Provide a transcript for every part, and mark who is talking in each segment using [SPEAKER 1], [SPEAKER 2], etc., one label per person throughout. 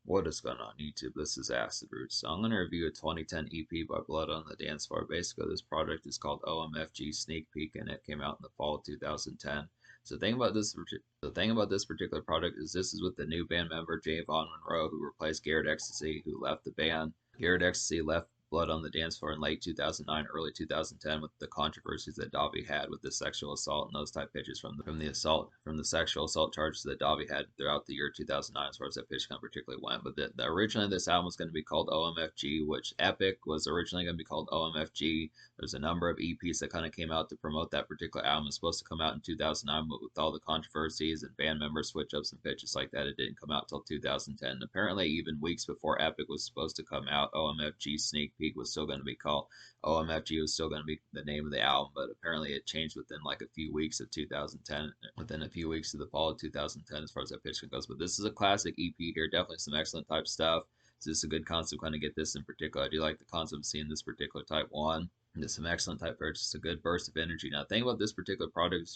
[SPEAKER 1] What is going on YouTube? This is Acid Roots. So I'm going to review a 2010 EP by Blood on the Dance Floor. Basically, this project is called OMFG Sneak Peek, and it came out in the fall of 2010. So the thing about this particular product is this is with the new band member Javon Monroe, who replaced Garrett Ecstasy, who left the band. Garrett Ecstasy left Blood on the Dance Floor in late 2009, early 2010, with the controversies that Davi had with the sexual assault and those type pitches from the sexual assault charges that Davi had throughout the year 2009, as far as that pitch count particularly went. But originally this album was going to be called OMFG, which Epic was originally going to be called OMFG. There's a number of EPs that kind of came out to promote that particular album. It was supposed to come out in 2009, but with all the controversies and band member switch ups and pitches like that, it didn't come out till 2010. Apparently, even weeks before Epic was supposed to come out, OMFG Sneak Peek was still going to be called OMFG, was still going to be the name of the album, but apparently it changed within like a few weeks of 2010, within a few weeks of the fall of 2010, as far as that pitch goes. But this is a classic EP here, definitely some excellent type stuff. So this is a good concept, kind of get this in particular. I do like the concept of seeing this particular type one. Just some excellent type purchase, a good burst of energy. Now, the thing about this particular product is,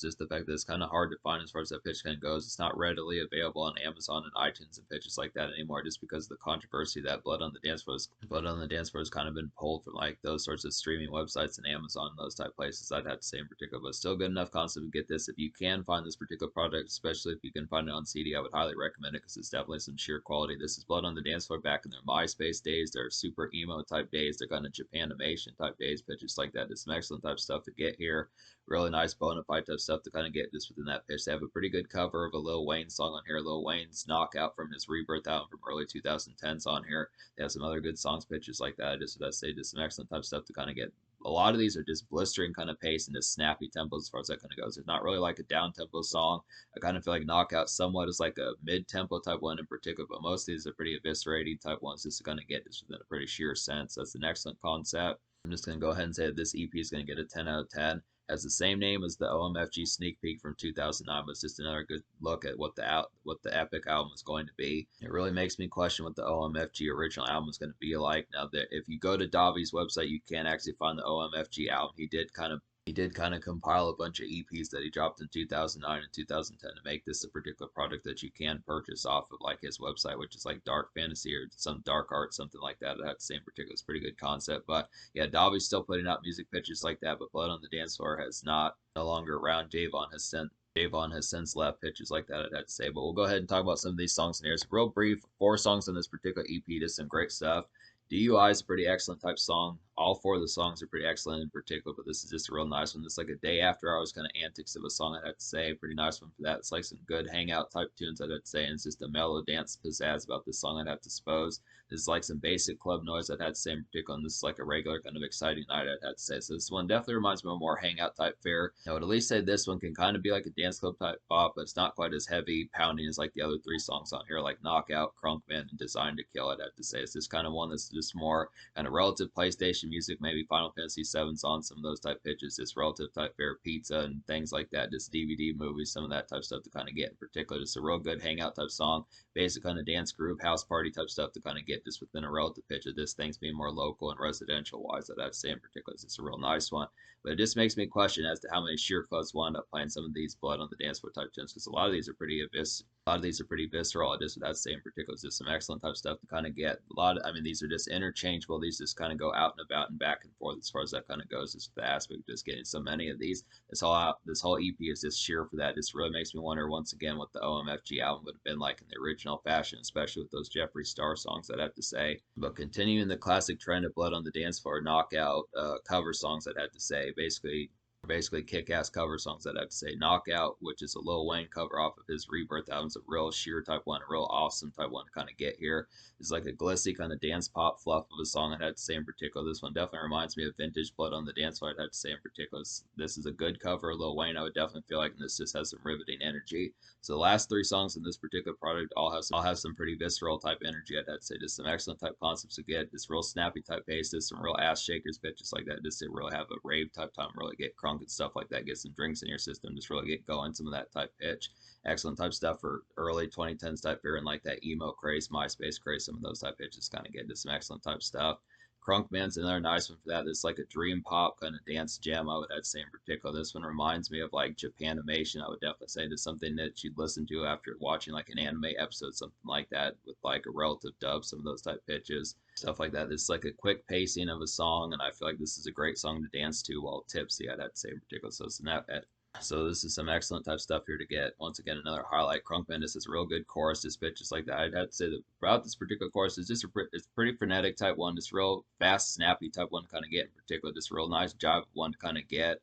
[SPEAKER 1] just the fact that it's kind of hard to find as far as that pitch kind of goes. It's not readily available on Amazon and iTunes and pitches like that anymore, just because of the controversy that Blood on the Dance Floor has kind of been pulled from like those sorts of streaming websites and Amazon and those type places. I'd have to say in particular, but still good enough concept to get this. If you can find this particular product, especially if you can find it on CD, I would highly recommend it because it's definitely some sheer quality. This is Blood on the Dance Floor back in their MySpace days, their super emo type days, their kind of Japanimation type days, pitches like that. There's some excellent type stuff to get here. Really nice bona fide type stuff to kind of get just within that pitch. They have a pretty good cover of a Lil Wayne song on here. Lil Wayne's Knockout from his Rebirth album from early 2010s on here. They have some other good songs, pitches like that. Just what I say, just some excellent type stuff to kind of get. A lot of these are just blistering kind of pace and just snappy tempos as far as that kind of goes. It's not really like a down tempo song. I kind of feel like Knockout somewhat is like a mid tempo type one in particular, but most of these are pretty eviscerating type ones just to kind of get this within a pretty sheer sense. That's an excellent concept. I'm just going to go ahead and say that this EP is going to get a 10 out of 10. Has the same name as the OMFG Sneak Peek from 2009, but it's just another good look at what the Epic album is going to be. It really makes me question what the OMFG original album is going to be like. Now, that if you go to Davi's website, you can actually find the OMFG album. He did kind of compile a bunch of EPs that he dropped in 2009 and 2010 to make this a particular product that you can purchase off of like his website, which is like dark fantasy or some dark art, something like that. That's the same particular. It's a pretty good concept. But yeah, Davi's still putting out music pitches like that, but Blood on the Dance Floor has not, no longer around. Javon has since left, pitches like that, I'd have to say. But we'll go ahead and talk about some of these songs in here. It's real brief, 4 songs on this particular EP. Just some great stuff. DUI is a pretty excellent type song. All 4 of the songs are pretty excellent in particular, but this is just a real nice one. It's like a day after hours kind of antics of a song, I'd have to say. Pretty nice one for that. It's like some good hangout type tunes, I'd have to say, and it's just a mellow dance pizzazz about this song, I'd have to suppose. This is like some basic club noise, I'd have to say in particular, and this is like a regular kind of exciting night, I'd have to say. So this one definitely reminds me of a more hangout type fare. I would at least say this one can kind of be like a dance club type pop, but it's not quite as heavy pounding as like the other 3 songs on here, like Knockout, Crunkman, and Designed to Kill, I'd have to say. It's just kind of one that's just more kind of relative PlayStation music, maybe Final Fantasy VII's on some of those type pitches, just relative type fare pizza and things like that, just DVD movies, some of that type stuff to kind of get in particular. Just a real good hangout type song, basic kind of dance groove, house party type stuff to kind of get just within a relative pitch of this, things being more local and residential wise, I'd have to say in particular. It's just a real nice one. But it just makes me question as to how many sheer clubs will end up playing some of these Blood on the Dance Floor type tunes, because a lot of these are pretty visceral. I just would have to say in particular, it's just some excellent type stuff to kind of get. These are just interchangeable. These just kind of go out and about and back and forth as far as that kind of goes. Just the aspect of just getting so many of these. This whole EP is just sheer for that. Just really makes me wonder once again what the OMFG album would have been like in the original fashion, especially with those Jeffree Star songs, I'd have to say. But continuing the classic trend of Blood on the Dance Floor knockout cover songs, I'd have to say. Basically kick-ass cover songs, I'd have to say. Knockout, which is a Lil Wayne cover off of his Rebirth album, is a real sheer type one, a real awesome type one to kind of get here. It's like a glissy kind of dance pop fluff of a song, I'd have to say in particular. This one definitely reminds me of vintage Blood on the Dance Floor, I'd have to say in particular. This is a good cover of Lil Wayne, I would definitely feel like, and this just has some riveting energy. So the last 3 songs in this particular product all have some pretty visceral type energy, I'd have to say. Just some excellent type concepts to get, just real snappy type bass, just some real ass shakers, pitches like that, just to really have a rave type time, really get crunk and stuff like that, get some drinks in your system, just really get going, some of that type pitch. Excellent type stuff for early 2010s type fear and like that emo craze, MySpace craze, some of those type pitches kind of get into some excellent type stuff. Crunkman's another nice one for that. It's like a dream pop kind of dance gem, I would have to say in particular. This one reminds me of like Japanimation. I would definitely say it's something that you'd listen to after watching like an anime episode, something like that, with like a relative dub, some of those type pitches, stuff like that. It's like a quick pacing of a song, and I feel like this is a great song to dance to while tipsy, I'd have to say in particular. So it's not bad. So this is some excellent type stuff here to get. Once again, another highlight. Crunk Bandits is a real good chorus. This pitch just like that. I'd have to say that throughout this particular chorus is just it's pretty frenetic type one. This real fast, snappy type one to kind of get in particular. This real nice jive one to kind of get.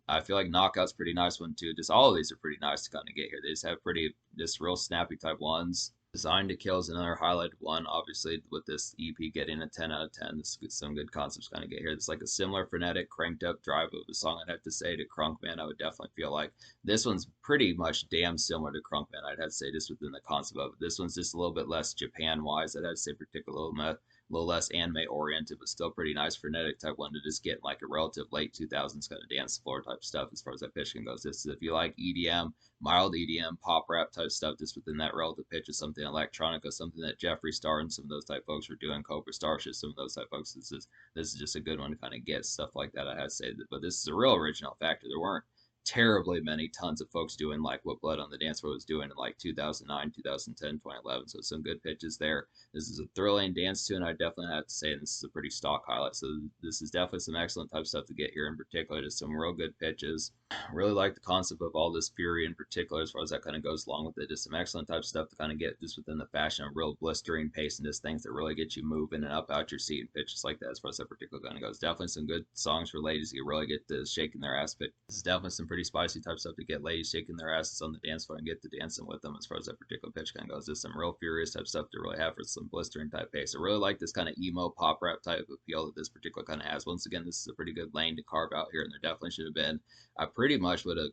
[SPEAKER 1] I feel like Knockout's pretty nice one too. Just all of these are pretty nice to kind of get here. They just have pretty just real snappy type ones. Designed to Kill is another highlighted one, obviously, with this EP getting a 10 out of 10. This is some good concepts kind of get here. It's like a similar frenetic, cranked up drive of a song, I'd have to say, to Crunkman. I would definitely feel like this one's pretty much damn similar to Crunkman, I'd have to say, just within the concept of it. This one's just a little bit less Japan-wise, I'd have to say, particularly a little less anime oriented, but still pretty nice frenetic type one to just get like a relative late 2000s kind of dance floor type stuff as far as that pitching goes. This is if you like EDM, mild EDM, pop rap type stuff, just within that relative pitch of something electronica, something that Jeffree Star and some of those type folks were doing, Cobra Starship, some of those type folks. This is just a good one to kind of get stuff like that. I have to say that, but this is a real original factor. There weren't terribly many tons of folks doing like what Blood on the Dance Floor was doing in like 2009, 2010, 2011. So some good pitches there. This is a thrilling dance tune. I definitely have to say this is a pretty stock highlight. So this is definitely some excellent type stuff to get here in particular. Just some real good pitches. Really like the concept of all this fury in particular as far as that kind of goes along with it. Just some excellent type stuff to kind of get just within the fashion of real blistering pace and just things that really get you moving and up out your seat and pitches like that as far as that particular kind of goes. Definitely some good songs for ladies you really get to shaking their ass. But this is definitely some pretty spicy type stuff to get ladies shaking their asses on the dance floor and get to dancing with them as far as that particular pitch kind of goes. Just some real furious type stuff to really have for some blistering type pace. I really like this kind of emo pop rap type of appeal that this particular kind of has. Once again, this is a pretty good lane to carve out here, and there definitely should have been. I pretty much would have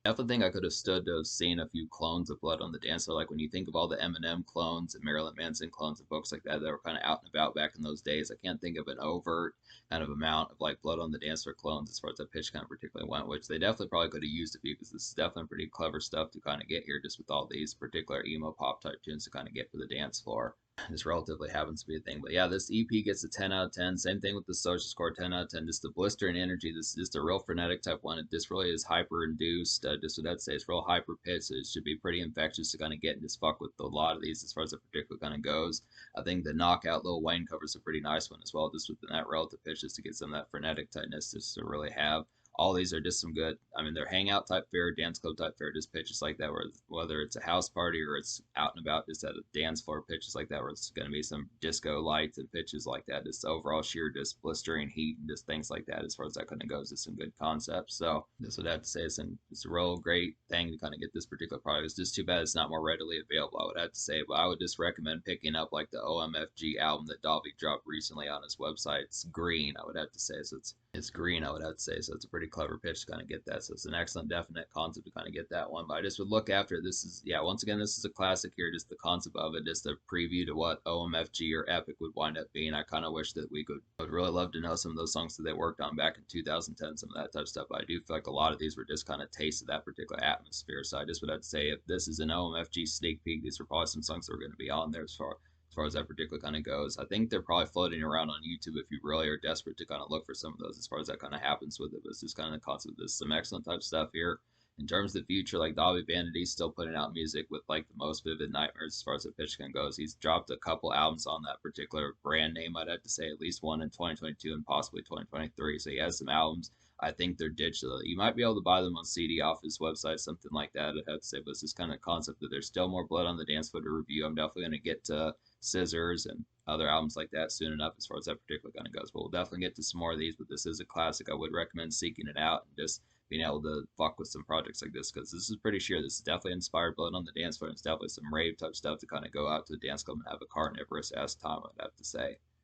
[SPEAKER 1] definitely think I could have stood to have seen a few clones of Blood on the Dance Floor. Like when you think of all the Eminem clones and Marilyn Manson clones and folks like that that were kind of out and about back in those days, I can't think of an overt kind of amount of like Blood on the Dance Floor clones as far as that pitch kind of particularly went, which they definitely probably could have used a few because this is definitely pretty clever stuff to kind of get here just with all these particular emo pop type tunes to kind of get for the dance floor. This relatively happens to be a thing. But yeah, this EP gets a 10 out of 10. Same thing with the social score, 10 out of 10. Just the blistering energy. This is just a real frenetic type one. This really is hyper induced. Just what I'd say, it's real hyper pitched. So it should be pretty infectious to kind of get and just fuck with a lot of these as far as the particular kind of goes. I think the Knockout Lil Wayne cover is a pretty nice one as well, just within that relative pitch, just to get some of that frenetic tightness just to really have. All these are just some good. I mean, they're hangout type fare, dance club type fare, just pitches like that. Where whether it's a house party or it's out and about, just at a dance floor, pitches like that, where it's going to be some disco lights and pitches like that. Just overall sheer just blistering heat and just things like that. As far as that kind of goes, it's some good concepts. So this would have to say it's a real great thing to kind of get this particular product. It's just too bad it's not more readily available, I would have to say. But I would just recommend picking up like the OMFG album that Dobby dropped recently on his website. It's green, I would have to say. So it's green, I would have to say. So it's a pretty clever pitch to kind of get that. So it's an excellent, definite concept to kind of get that one. But I just would look after this is, yeah, once again, this is a classic here. Just the concept of it, just a preview to what OMFG or Epic would wind up being. I kind of wish that I would really love to know some of those songs that they worked on back in 2010, some of that type of stuff. But I do feel like a lot of these were just kind of tastes of that particular atmosphere. So I just would have to say, if this is an OMFG sneak peek, these are probably some songs that are going to be on there as far as that particular kind of goes. I think they're probably floating around on YouTube if you really are desperate to kind of look for some of those as far as that kind of happens with it. But it's just kind of the concept. There's some excellent type stuff here. In terms of the future, like Dobby Vanity's still putting out music with like the most vivid nightmares as far as the pitch kind of goes. He's dropped a couple albums on that particular brand name, I'd have to say, at least one in 2022 and possibly 2023. So he has some albums. I think they're digital. You might be able to buy them on CD off his website, something like that, I'd have to say. But it's this kind of concept that there's still more Blood on the Dance Floor to review. I'm definitely going to get to Scissors and other albums like that soon enough as far as that particular kind of goes. But we'll definitely get to some more of these. But this is a classic. I would recommend seeking it out and just being able to fuck with some projects like this, because this is pretty sure this is definitely inspired Blood on the Dance Floor. And it's definitely some rave type stuff to kind of go out to the dance club and have a carnivorous ass time, I'd have to say.